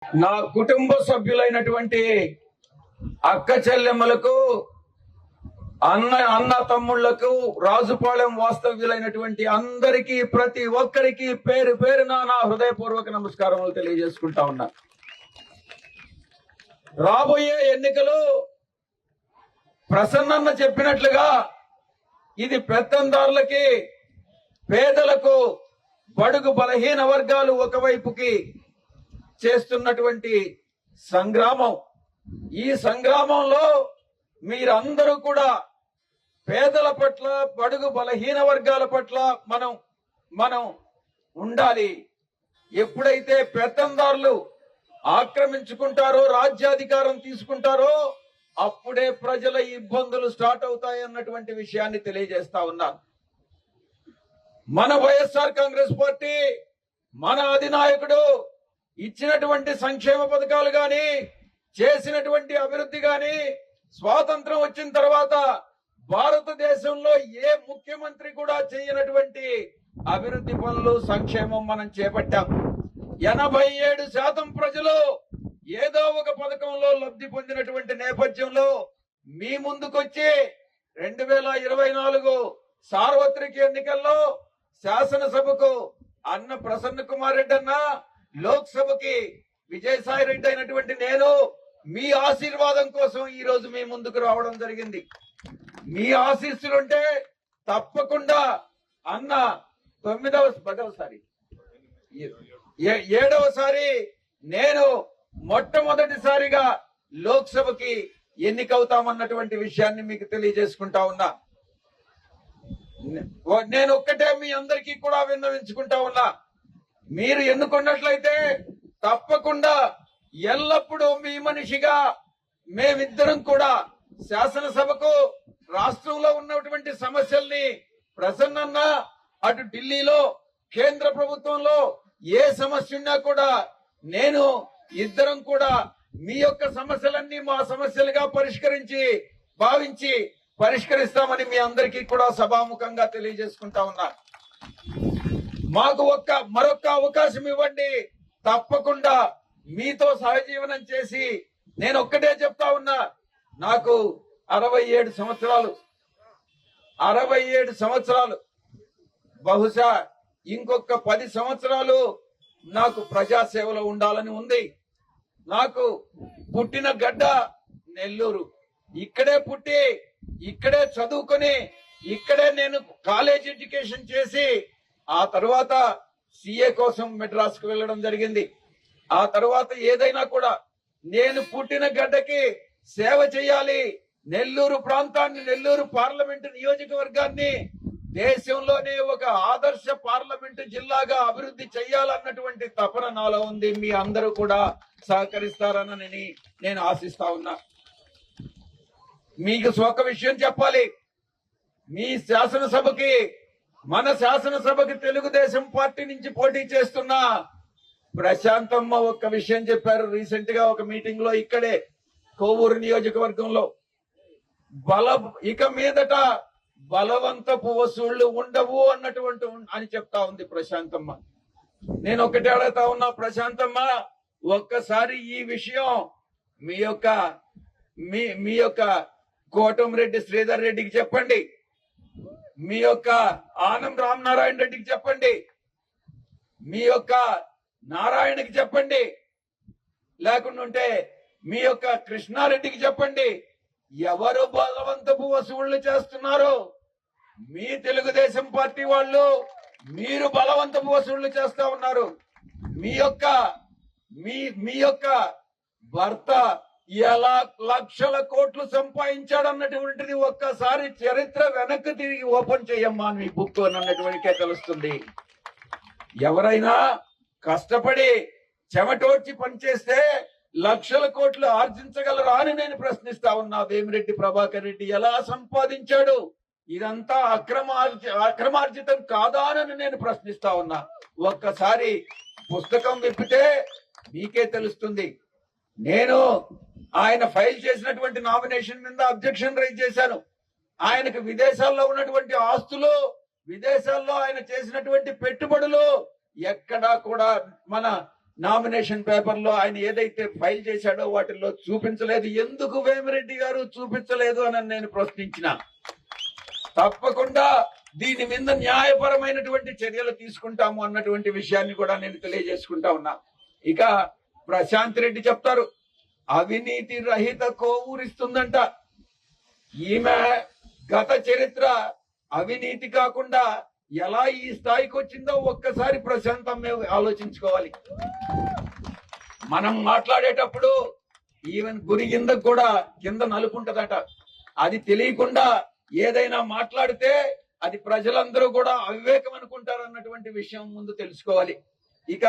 నా కుటుంబ సభ్యులైనటువంటి అక్క చెల్లెమ్మలకు, అన్న తమ్ముళ్లకు, రాజుపాలెం వాస్తవ్యులైనటువంటి అందరికీ, ప్రతి ఒక్కరికి పేరు పేరున నా హృదయపూర్వక నమస్కారములు తెలియజేసుకుంటా ఉన్నా. రాబోయే ఎన్నికలు ప్రసన్నన్న చెప్పినట్లుగా ఇది పెత్తందారులకి, పేదలకు, బడుగు బలహీన వర్గాలు ఒకవైపుకి చేస్తున్నటువంటి సంగ్రామం. ఈ సంగ్రామంలో మీరందరూ కూడా పేదల పట్ల, బడుగు బలహీన వర్గాల పట్ల మనం ఉండాలి. ఎప్పుడైతే పెత్తందారులు ఆక్రమించుకుంటారో, రాజ్యాధికారం తీసుకుంటారో, అప్పుడే ప్రజల ఇబ్బందులు స్టార్ట్ అవుతాయి అన్నటువంటి విషయాన్ని తెలియజేస్తా ఉన్నా. మన వైఎస్ఆర్ కాంగ్రెస్ పార్టీ, మన అధినాయకుడు ఇచ్చినటువంటి సంక్షేమ పథకాలు గాని, చేసినటువంటి అభివృద్ధి గాని, స్వాతంత్రం వచ్చిన తర్వాత భారతదేశంలో ఏ ముఖ్యమంత్రి కూడా చేయనటువంటి అభివృద్ధి పనులు, సంక్షేమం మనం చేపట్టాం. 87% ప్రజలు ఏదో ఒక పథకంలో లబ్ధి పొందినటువంటి నేపథ్యంలో మీ ముందుకొచ్చి 2024 సార్వత్రిక ఎన్నికల్లో శాసనసభకు అన్న ప్రసన్న కుమార్ రెడ్డి అన్న, లోక్సభకి విజయసాయి రెడ్డి అయినటువంటి నేను మీ ఆశీర్వాదం కోసం ఈ రోజు మీ ముందుకు రావడం జరిగింది. మీ ఆశీస్సులుంటే తప్పకుండా అన్న 7వసారి నేను మొట్టమొదటిసారిగా లోక్సభకి ఎన్నికవుతామన్నటువంటి విషయాన్ని మీకు తెలియజేసుకుంటా ఉన్నా. నేను ఒక్కటే మీ అందరికీ కూడా విన్నవించుకుంటా ఉన్నా. మీరు ఎన్నుకున్నట్లయితే తప్పకుండా ఎల్లప్పుడూ మీ మనిషిగా మేమిద్దరం కూడా శాసనసభకు, రాష్ట్రంలో ఉన్నటువంటి సమస్యల్ని ప్రసన్నన్న, అటు ఢిల్లీలో, కేంద్ర ప్రభుత్వంలో ఏ సమస్య ఉన్నా కూడా నేను, ఇద్దరం కూడా మీ యొక్క సమస్యలన్నీ మా సమస్యలుగా భావించి పరిష్కరిస్తామని మీ అందరికీ కూడా సభాముఖంగా తెలియజేసుకుంటా ఉన్నా. మాకు మరొక్క అవకాశం ఇవ్వండి. తప్పకుండా మీతో సహజీవనం చేసి, నేను ఒక్కటే చెప్తా ఉన్నా, నాకు 67 సంవత్సరాలు. 67 సంవత్సరాలు, బహుశా ఇంకొక 10 సంవత్సరాలు నాకు ప్రజాసేవలో ఉండాలని ఉంది. నాకు పుట్టిన గడ్డ నెల్లూరు. ఇక్కడే పుట్టి, ఇక్కడే చదువుకొని, ఇక్కడే నేను కాలేజ్ ఎడ్యుకేషన్ చేసి, ఆ తర్వాత సిఏ కోసం మెడ్రాస్కు వెళ్ళడం జరిగింది. ఆ తర్వాత ఏదైనా కూడా నేను పుట్టిన గడ్డకి సేవ చేయాలి, నెల్లూరు ప్రాంతాన్ని, నెల్లూరు పార్లమెంటు నియోజకవర్గాన్ని దేశంలోనే ఒక ఆదర్శ పార్లమెంటు జిల్లాగా అభివృద్ధి చేయాలన్నటువంటి తపన నాలో ఉంది. మీ అందరూ కూడా సహకరిస్తారని నేను ఆశిస్తా ఉన్నా. మీకు ఒక విషయం చెప్పాలి. మీ శాసనసభకి, మన శాసనసభకి తెలుగుదేశం పార్టీ నుంచి పోటీ చేస్తున్న ప్రశాంతమ్మ ఒక్క విషయం చెప్పారు రీసెంట్ గా ఒక మీటింగ్ లో, ఇక్కడే కోవూరు నియోజకవర్గంలో. ఇక మీదట బలవంతపు వసూళ్లు ఉండవు అని చెప్తా ఉంది ప్రశాంతమ్మ. నేను ఒకటే అడుగుతా ఉన్నా, ప్రశాంతమ్మ ఒక్కసారి ఈ విషయం మీ యొక్క కోటంరెడ్డి శ్రీధర్ రెడ్డికి చెప్పండి, మీ యొక్క ఆనం రామనారాయణ రెడ్డికి చెప్పండి, మీ యొక్క నారాయణకి చెప్పండి, లేకుంటే మీ యొక్క కృష్ణారెడ్డికి చెప్పండి. ఎవరు బలవంతపు వసూళ్లు చేస్తున్నారో మీ తెలుగుదేశం పార్టీ వాళ్ళు, మీరు బలవంతపు వసూళ్లు చేస్తా ఉన్నారు. మీ యొక్క భర్త ఎలా లక్షల కోట్లు సంపాదించాడన్నటువంటిది ఒక్కసారి చరిత్ర వెనక్కి తిరిగి ఓపెన్ చేయమ్మా మీ బుక్ అన్నటువంటికే తెలుస్తుంది. ఎవరైనా కష్టపడి చెమటోడ్చి పనిచేస్తే లక్షల కోట్లు ఆర్జించగలరా అని నేను ప్రశ్నిస్తా ఉన్నా. వేమిరెడ్డి ప్రభాకర్ రెడ్డి ఎలా సంపాదించాడు? ఇదంతా అక్రమార్జితం కాదా అని నేను ప్రశ్నిస్తా ఉన్నా. ఒక్కసారి పుస్తకం విప్పితే మీకే తెలుస్తుంది. నేను ఆయన ఫైల్ చేసినటువంటి నామినేషన్ మీద అబ్జెక్షన్ రైజ్ చేశాను. ఆయనకు విదేశాల్లో ఉన్నటువంటి ఆస్తులు, విదేశాల్లో ఆయన చేసినటువంటి పెట్టుబడులు ఎక్కడా కూడా మన నామినేషన్ పేపర్ లో ఆయన ఏదైతే ఫైల్ చేశాడో వాటిల్లో చూపించలేదు. ఎందుకు వేమిరెడ్డి గారు చూపించలేదు అని నేను ప్రశ్నించిన. తప్పకుండా దీని మీద న్యాయపరమైనటువంటి చర్యలు తీసుకుంటాము అన్నటువంటి విషయాన్ని కూడా నేను తెలియజేసుకుంటా ఉన్నా. ఇక ప్రశాంత్ రెడ్డి చెప్తారు అవినీతి రహిత కోవూరిస్తుందంట. ఈమె గత చరిత్ర అవినీతి కాకుండా ఎలా ఈ స్థాయికి వచ్చిందో ఒక్కసారి ప్రశాంతంగా ఆలోచించుకోవాలి. మనం మాట్లాడేటప్పుడు ఈవెన్ గురి కింద నలుపుంటదట. అది తెలియకుండా ఏదైనా మాట్లాడితే అది ప్రజలందరూ కూడా అవివేకం అనుకుంటారు అన్నటువంటి విషయం ముందు తెలుసుకోవాలి. ఇక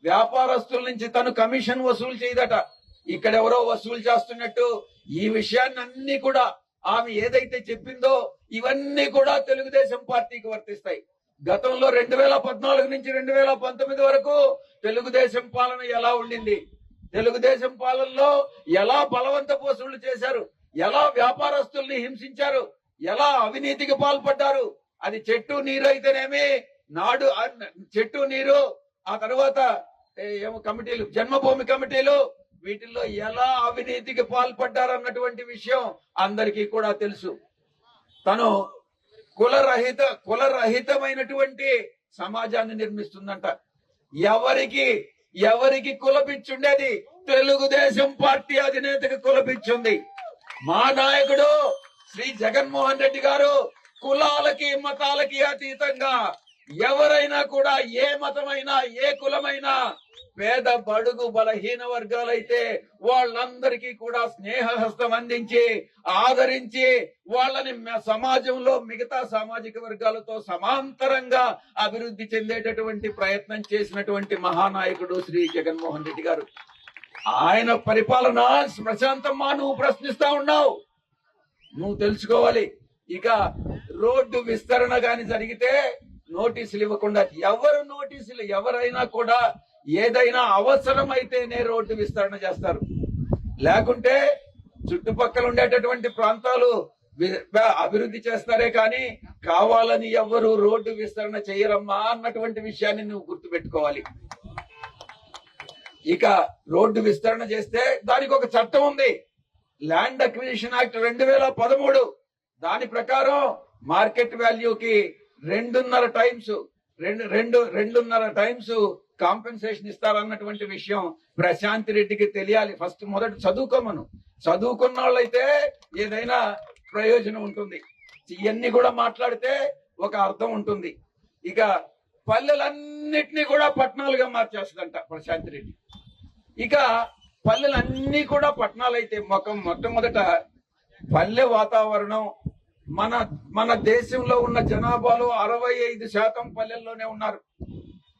వ్యాపారస్తుల నుంచి తను కమిషన్ వసూలు చేయదట. ఇక్కడెవరో వసూలు చేస్తున్నట్టు ఈ విషయాన్ని అన్ని కూడా ఆమె ఏదైతే చెప్పిందో ఇవన్నీ కూడా తెలుగుదేశం పార్టీకి వర్తిస్తాయి. గతంలో 2014 నుంచి 2019 వరకు తెలుగుదేశం పాలన ఎలా ఉండింది, తెలుగుదేశం పాలనలో ఎలా బలవంత వసూళ్లు చేశారు, ఎలా వ్యాపారస్తుల్ని హింసించారు, ఎలా అవినీతికి పాల్పడ్డారు. అది చెట్టు నీరు అయితేనేమి, నాడు చెట్టు నీరు, ఆ తర్వాత ఏమో కమిటీలు, జన్మభూమి కమిటీలు, వీటిల్లో ఎలా అవినీతికి పాల్పడ్డారన్నటువంటి విషయం అందరికీ కూడా తెలుసు. తను కులరహితమైనటువంటి సమాజాన్ని నిర్మిస్తుందంట. ఎవరికి కులపిచ్చుండేది? తెలుగుదేశం పార్టీ అధినేతకి కులపిచ్చుంది. మా నాయకుడు శ్రీ జగన్మోహన్ రెడ్డి గారు కులాలకి మతాలకి అతీతంగా ఎవరైనా కూడా ఏ మతమైనా ఏ కులమైనా పేద బడుగు బలహీన వర్గాలైతే వాళ్ళందరికీ కూడా స్నేహహస్తం అందించి ఆదరించి వాళ్ళని సమాజంలో మిగతా సామాజిక వర్గాలతో సమాంతరంగా అభివృద్ధి చెందేటటువంటి ప్రయత్నం చేసినటువంటి మహానాయకుడు శ్రీ జగన్మోహన్ రెడ్డి గారు. ఆయన పరిపాలన ప్రశాంతమ్మా నువ్వు ప్రశ్నిస్తా ఉన్నావు, నువ్వు తెలుసుకోవాలి. ఇక రోడ్డు విస్తరణ గాని జరిగితే నోటీసులు ఇవ్వకుండా ఎవరైనా కూడా ఏదైనా అవసరమైతేనే రోడ్డు విస్తరణ చేస్తారు. లేకుంటే చుట్టుపక్కల ఉండేటటువంటి ప్రాంతాలు అభివృద్ధి చేస్తారే కానీ కావాలని ఎవరు రోడ్డు విస్తరణ చేయరమ్మా అన్నటువంటి విషయాన్ని నువ్వు గుర్తుపెట్టుకోవాలి. ఇక రోడ్డు విస్తరణ చేస్తే దానికి ఒక చట్టం ఉంది, ల్యాండ్ అక్విజిషన్ యాక్ట్ 2013. దాని ప్రకారం మార్కెట్ వాల్యూకి 2.5 టైమ్స్ కాంపెన్సేషన్ ఇస్తారన్నటువంటి విషయం ప్రశాంత్ రెడ్డికి తెలియాలి. ఫస్ట్ మొదట చదువుకున్న వాళ్ళైతే ఏదైనా ప్రయోజనం ఉంటుంది. ఇవన్నీ కూడా మాట్లాడితే ఒక అర్థం ఉంటుంది. ఇక పల్లెలన్నిటినీ కూడా పట్టణాలుగా మార్చేస్తుందంట ప్రశాంత్ రెడ్డి. ఇక పల్లెలన్నీ కూడా పట్టణాలైతే మొట్టమొదట పల్లె వాతావరణం మన దేశంలో ఉన్న జనాభాలో 65% పల్లెల్లోనే ఉన్నారు.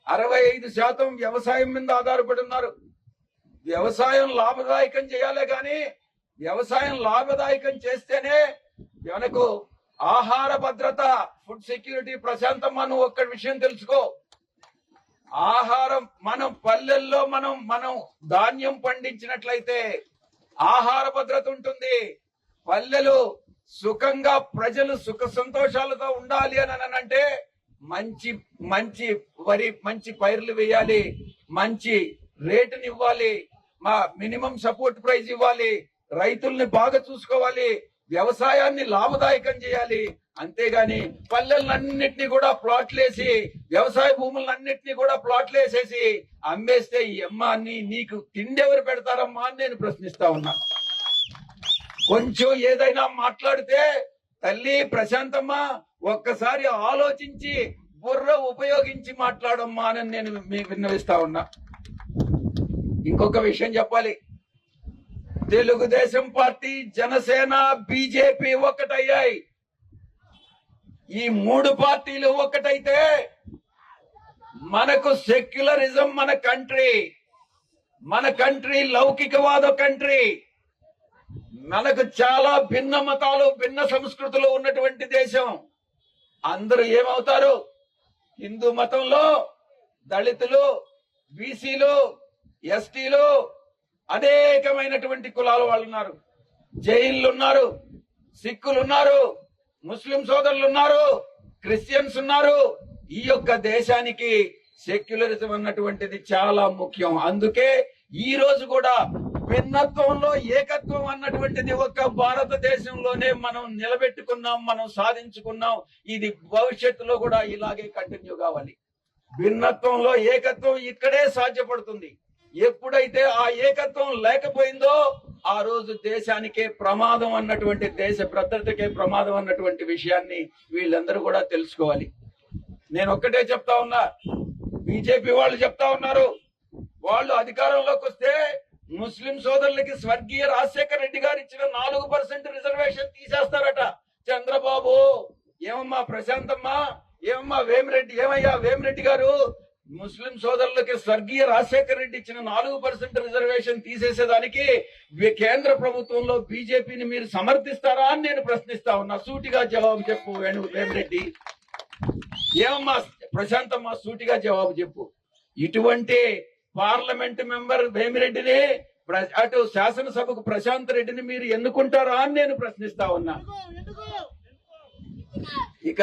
65% వ్యవసాయం మీద ఆధారపడి ఉన్నారు. వ్యవసాయం లాభదాయకం చేయాలే గాని వ్యవసాయం లాభదాయకం చేస్తేనే మనకు ఆహార భద్రత, ఫుడ్ సెక్యూరిటీ. ప్రశాంతమ్మా నువ్వు ఒక్క విషయం తెలుసుకో, ఆహారం మనం పల్లెల్లో మనం ధాన్యం పండించినట్లయితే ఆహార భద్రత ఉంటుంది. పల్లెలు సుఖంగా ప్రజలు సుఖ సంతోషాలతో ఉండాలి అని అంటే మంచి వరి, మంచి పైర్లు వేయాలి, మంచి రేటుని ఇవ్వాలి, మినిమం సపోర్ట్ ప్రైస్ ఇవ్వాలి, రైతుల్ని బాగా చూసుకోవాలి, వ్యవసాయాన్ని లాభదాయకం చేయాలి. అంతేగాని పల్లెలన్నింటినీ కూడా ప్లాట్లేసి వ్యవసాయ భూములన్నింటినీ కూడా ప్లాట్లేసేసి అమ్మేస్తే అమ్మా నీకు తిండి ఎవరు పెడతారమ్మా అని నేను ప్రశ్నిస్తా ఉన్నా. కొంచెం ఏదైనా మాట్లాడితే తల్లి ప్రశాంతమ్మ ఒక్కసారి ఆలోచించి బుర్ర ఉపయోగించి మాట్లాడమ్మా అని నేను మీకు విన్నవిస్తా ఉన్నా. ఇంకొక విషయం చెప్పాలి, తెలుగుదేశం పార్టీ, జనసేన, బీజేపీ ఒక్కటయ్యాయి. ఈ 3 పార్టీలు ఒక్కటైతే మనకు సెక్యులరిజం, మన కంట్రీ లౌకికవాద కంట్రీ, మనకు చాలా భిన్న మతాలు, భిన్న సంస్కృతులు ఉన్నటువంటి దేశం. అందరూ ఏమవుతారు? హిందూ మతంలో దళితులు, బీసీలు, ఎస్టీలు, అనేకమైనటువంటి కులాల వాళ్ళు ఉన్నారు. జైన్లు ఉన్నారు, సిక్కులు ఉన్నారు, ముస్లిం సోదరులు ఉన్నారు, క్రిస్టియన్స్ ఉన్నారు. ఈ యొక్క దేశానికి సెక్యులరిజం అన్నటువంటిది చాలా ముఖ్యం. అందుకే ఈ రోజు కూడా భిన్నత్వంలో ఏకత్వం అన్నటువంటిది ఒక భారతదేశంలోనే మనం నిలబెట్టుకున్నాం, మనం సాధించుకున్నాం. ఇది భవిష్యత్తులో కూడా ఇలాగే కంటిన్యూ కావాలి. భిన్నత్వంలో ఏకత్వం ఇక్కడే సాధ్యపడుతుంది. ఎప్పుడైతే ఆ ఏకత్వం లేకపోయిందో ఆ రోజు దేశానికే ప్రమాదం అన్నటువంటి, దేశ భద్రతకే ప్రమాదం అన్నటువంటి విషయాన్ని వీళ్ళందరూ కూడా తెలుసుకోవాలి. నేను ఒక్కటే చెప్తా ఉన్నా, బీజేపీ వాళ్ళు చెప్తా ఉన్నారు, వాళ్ళు అధికారంలోకి వస్తే ముస్లిం సోదరులకి స్వర్గీయ రాజశేఖర రెడ్డి గారు ఇచ్చిన 4% రిజర్వేషన్ తీసేస్తారట. చంద్రబాబు, ఏమమ్మా ప్రశాంతమ్మా, ఏమమ్మా వేమిరెడ్డి, ఏమయ్యా వేమిరెడ్డి గారు, ముస్లిం సోదరులకి స్వర్గీయ రాజశేఖర రెడ్డి ఇచ్చిన 4% రిజర్వేషన్ తీసేసేదానికి కేంద్ర ప్రభుత్వంలో బీజేపీని మీరు సమర్థిస్తారా అని నేను ప్రశ్నిస్తా ఉన్నా. సూటిగా జవాబు చెప్పు వేమిరెడ్డి. ఏమమ్మా ప్రశాంతమ్మా, సూటిగా జవాబు చెప్పు. ఇటువంటి పార్లమెంట్ మెంబర్ వేమిరెడ్డిని, అటు శాసనసభకు ప్రశాంత్ రెడ్డిని మీరు ఎన్నుకుంటారా అని నేను ప్రశ్నిస్తా ఉన్నా. ఇక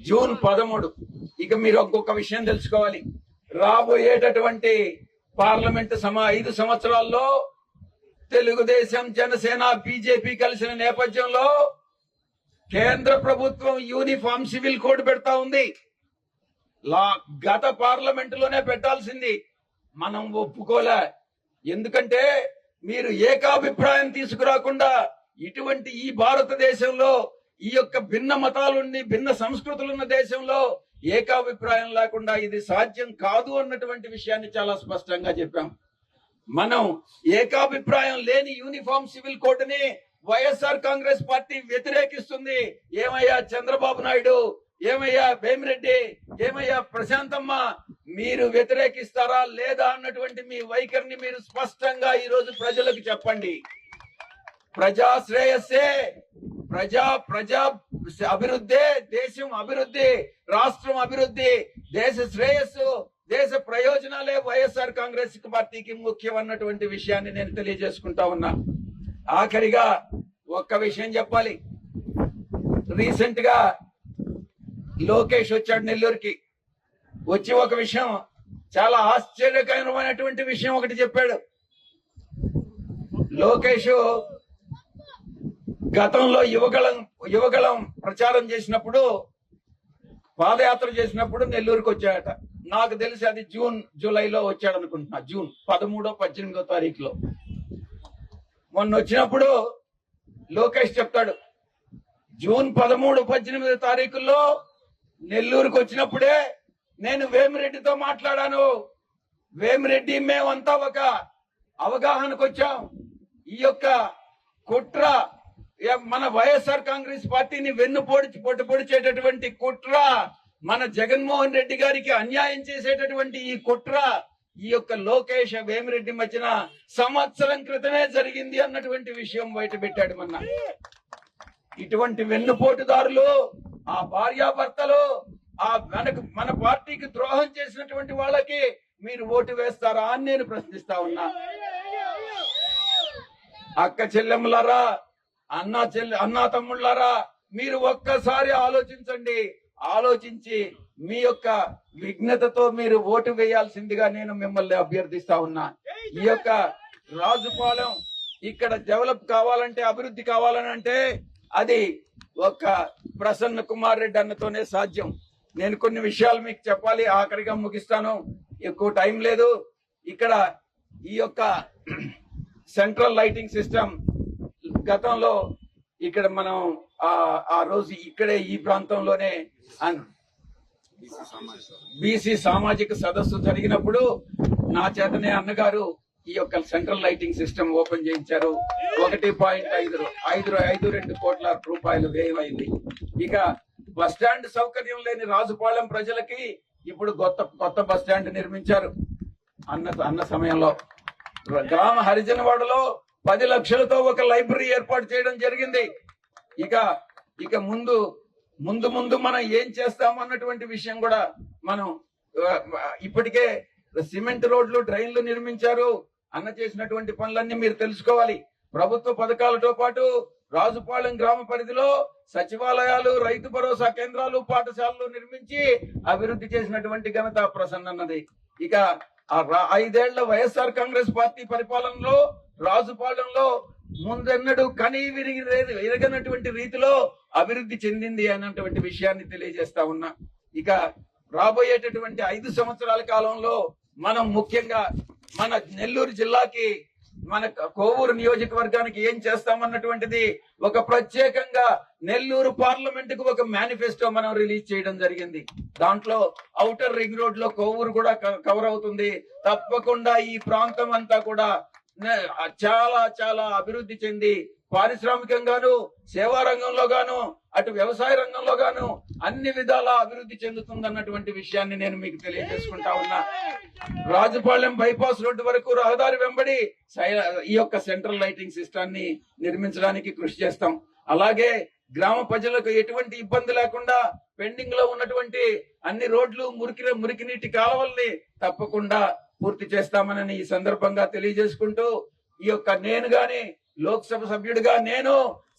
జూన్ 13, ఇక మీరు ఒక్కొక్క విషయం తెలుసుకోవాలి. రాబోయేటటువంటి పార్లమెంట్ 5 సంవత్సరాల్లో తెలుగుదేశం, జనసేన, బీజేపీ కలిసిన నేపథ్యంలో కేంద్ర ప్రభుత్వం యూనిఫామ్ సివిల్ కోడ్ పెడతా ఉంది. గత పార్లమెంట్ లోనే పెట్టాల్సింది, మనం ఒప్పుకోలే. ఎందుకంటే మీరు ఏకాభిప్రాయం తీసుకురాకుండా ఇటువంటి ఈ భారతదేశంలో, ఈ యొక్క భిన్న మతాలుండి భిన్న సంస్కృతులున్న దేశంలో ఏకాభిప్రాయం లేకుండా ఇది సాధ్యం కాదు అన్నటువంటి విషయాన్ని చాలా స్పష్టంగా చెప్పాం. మనం ఏకాభిప్రాయం లేని యూనిఫామ్ సివిల్ కోడ్ని వైఎస్ఆర్ కాంగ్రెస్ పార్టీ వ్యతిరేకిస్తుంది. ఏమయ్యా చంద్రబాబు నాయుడు, ఏమయ్యా వేమిరెడ్డి, ఏమయ్యా ప్రశాంతమ్మ, మీరు వ్యతిరేకిస్తారా లేదా అన్నటువంటి మీ వైఖరిని మీరు స్పష్టంగా ఈ రోజు ప్రజలకు చెప్పండి. ప్రజా శ్రేయస్సే, ప్రజా అభివృద్ధి, దేశం అభివృద్ధి, రాష్ట్రం అభివృద్ధి, దేశ శ్రేయస్సు, దేశ ప్రయోజనాలే వైఎస్ఆర్ కాంగ్రెస్ పార్టీకి ముఖ్యం అన్నటువంటి విషయాన్ని నేను తెలియజేసుకుంటా ఉన్నా. ఆఖరిగా ఒక్క విషయం చెప్పాలి. రీసెంట్ గా లోకేష్ వచ్చాడు నెల్లూరుకి. వచ్చి ఒక విషయం, చాలా ఆశ్చర్యకరమైనటువంటి విషయం ఒకటి చెప్పాడు. లోకేష్ గతంలో యువగళం ప్రచారం చేసినప్పుడు, పాదయాత్ర చేసినప్పుడు నెల్లూరుకి వచ్చాడట. నాకు తెలిసి అది జూలైలో వచ్చాడు అనుకుంటున్నా. జూన్ 13, 18 తారీఖులో మొన్న వచ్చినప్పుడు లోకేష్ చెప్తాడు, జూన్ 13, 18 తారీఖుల్లో నెల్లూరుకు వచ్చినప్పుడే నేను వేమిరెడ్డితో మాట్లాడాను. వేమిరెడ్డి, మేమంతా ఒక అవగాహనకు వచ్చాం. ఈ యొక్క కుట్ర, మన వైఎస్ఆర్ కాంగ్రెస్ పార్టీని పొడిచేటటువంటి కుట్ర, మన జగన్మోహన్ రెడ్డి గారికి అన్యాయం చేసేటటువంటి ఈ కుట్ర, ఈ యొక్క లోకేష్ వేమిరెడ్డి మధ్యన సంవత్సరం క్రితమే జరిగింది అన్నటువంటి విషయం బయట పెట్టాడు. ఇటువంటి వెన్నుపోటుదారులు, ఆ భార్యాభర్తలు, ఆ మన పార్టీకి ద్రోహం చేసినటువంటి వాళ్ళకి మీరు ఓటు వేస్తారా అని నేను ప్రశ్నిస్తా ఉన్నా. అక్క చెల్లెమ్మలారా, అన్నా తమ్ముళ్ళారా, మీరు ఒక్కసారి ఆలోచించండి. ఆలోచించి మీ యొక్క విఘ్నతతో మీరు ఓటు వేయాల్సిందిగా నేను మిమ్మల్ని అభ్యర్థిస్తా ఉన్నా. ఈ యొక్క రాజుపాలెం ఇక్కడ డెవలప్ కావాలంటే, అభివృద్ధి కావాలనంటే అది ఒక ప్రసన్న కుమార్ రెడ్డి అన్నతోనే సాధ్యం. నేను కొన్ని విషయాలు మీకు చెప్పాలి, ఆఖరిగా ముగిస్తాను, ఎక్కువ టైం లేదు. ఇక్కడ ఈ యొక్క సెంట్రల్ లైటింగ్ సిస్టమ్ గతంలో ఇక్కడ మనం ఆ రోజు ఇక్కడే ఈ ప్రాంతంలోనే బీసీ సామాజిక సదస్సు జరిగినప్పుడు నా చేతనే అన్నగారు ఈ యొక్క సెంట్రల్ లైటింగ్ సిస్టమ్ ఓపెన్ చేయించారు. 1.52 కోట్ల రూపాయలు వ్యయమైంది. ఇక బస్ స్టాండ్ సౌకర్యం లేని రాజుపాలెం ప్రజలకి ఇప్పుడు కొత్త బస్ స్టాండ్ నిర్మించారు. అన్న సమయంలో గ్రామ హరిజనవాడలో 10 లక్షలతో ఒక లైబ్రరీ ఏర్పాటు చేయడం జరిగింది. ఇక ముందు మనం ఏం చేస్తాం అన్నటువంటి విషయం కూడా మనం ఇప్పటికే సిమెంట్ రోడ్లు, డ్రైన్లు నిర్మించారు. అన్న చేసినటువంటి పనులన్నీ మీరు తెలుసుకోవాలి. ప్రభుత్వ పథకాలతో పాటు రాజుపాలెం గ్రామ పరిధిలో సచివాలయాలు, రైతు భరోసా కేంద్రాలు, పాఠశాలలు నిర్మించి అభివృద్ధి చేసినటువంటి ఘనత ప్రసన్నన్నది. ఇక 5 ఏళ్ల వైఎస్ఆర్ కాంగ్రెస్ పార్టీ పరిపాలనలో రాజుపాలెంలో ముందెన్నడూ కనీ విరగనటువంటి రీతిలో అభివృద్ధి చెందింది అన్నటువంటి విషయాన్ని తెలియజేస్తా ఉన్నా. ఇక రాబోయేటటువంటి 5 సంవత్సరాల కాలంలో మనం ముఖ్యంగా మన నెల్లూరు జిల్లాకి, మన కోవూరు నియోజకవర్గానికి ఏం చేస్తామన్నటువంటిది ఒక ప్రత్యేకంగా నెల్లూరు పార్లమెంట్ కు ఒక మేనిఫెస్టో మనం రిలీజ్ చేయడం జరిగింది. దాంట్లో ఔటర్ రింగ్ రోడ్ లో కోవూరు కూడా కవర్ అవుతుంది. తప్పకుండా ఈ ప్రాంతం అంతా కూడా చాలా చాలా అభివృద్ధి చెంది పారిశ్రామికంగాను, సేవా రంగంలో గాను, అటు వ్యవసాయ రంగంలో గాను అన్ని విధాలా అభివృద్ధి చెందుతుందన్నటువంటి విషయాన్ని నేను మీకు తెలియజేసుకుంటా ఉన్నా. రాజుపాలెం బైపాస్ రోడ్డు వరకు రహదారి వెంబడి ఈ యొక్క సెంట్రల్ లైటింగ్ సిస్టాన్ని నిర్మించడానికి కృషి చేస్తాం. అలాగే గ్రామ ప్రజలకు ఎటువంటి ఇబ్బంది లేకుండా పెండింగ్ లో ఉన్నటువంటి అన్ని రోడ్లు, మురికి నీటి కాలువల్ని తప్పకుండా పూర్తి చేస్తామని ఈ సందర్భంగా తెలియజేసుకుంటూ, ఈ యొక్క నేను గాని లోక్సభ సభ్యుడిగా, నేను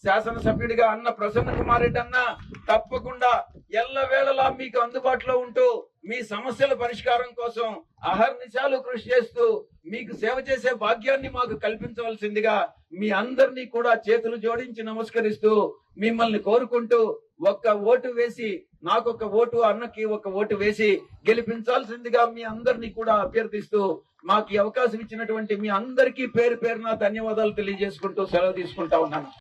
శాసనసభ్యుడిగా అన్న ప్రసన్న కుమార్ రెడ్డి అన్న తప్పకుండా ఎల్లవేళలా మీకు అందుబాటులో ఉంటూ మీ సమస్యల పరిష్కారం కోసం అహర్నిశాలు కృషి చేస్తూ మీకు సేవ చేసే భాగ్యాన్ని మాకు కల్పించవలసిందిగా మీ అందరినీ కూడా చేతులు జోడించి నమస్కరిస్తూ మిమ్మల్ని కోరుకుంటూ ఒక్క ఓటు వేసి, నాకొక ఓటు, అన్నకి ఒక ఓటు వేసి గెలిపించాల్సిందిగా మీ అందరినీ కూడా అభ్యర్థిస్తూ మాకు ఈ అవకాశం ఇచ్చినటువంటి మీ అందరికీ పేరు పేరున ధన్యవాదాలు తెలియజేసుకుంటూ సెలవు తీసుకుంటా ఉన్నాను.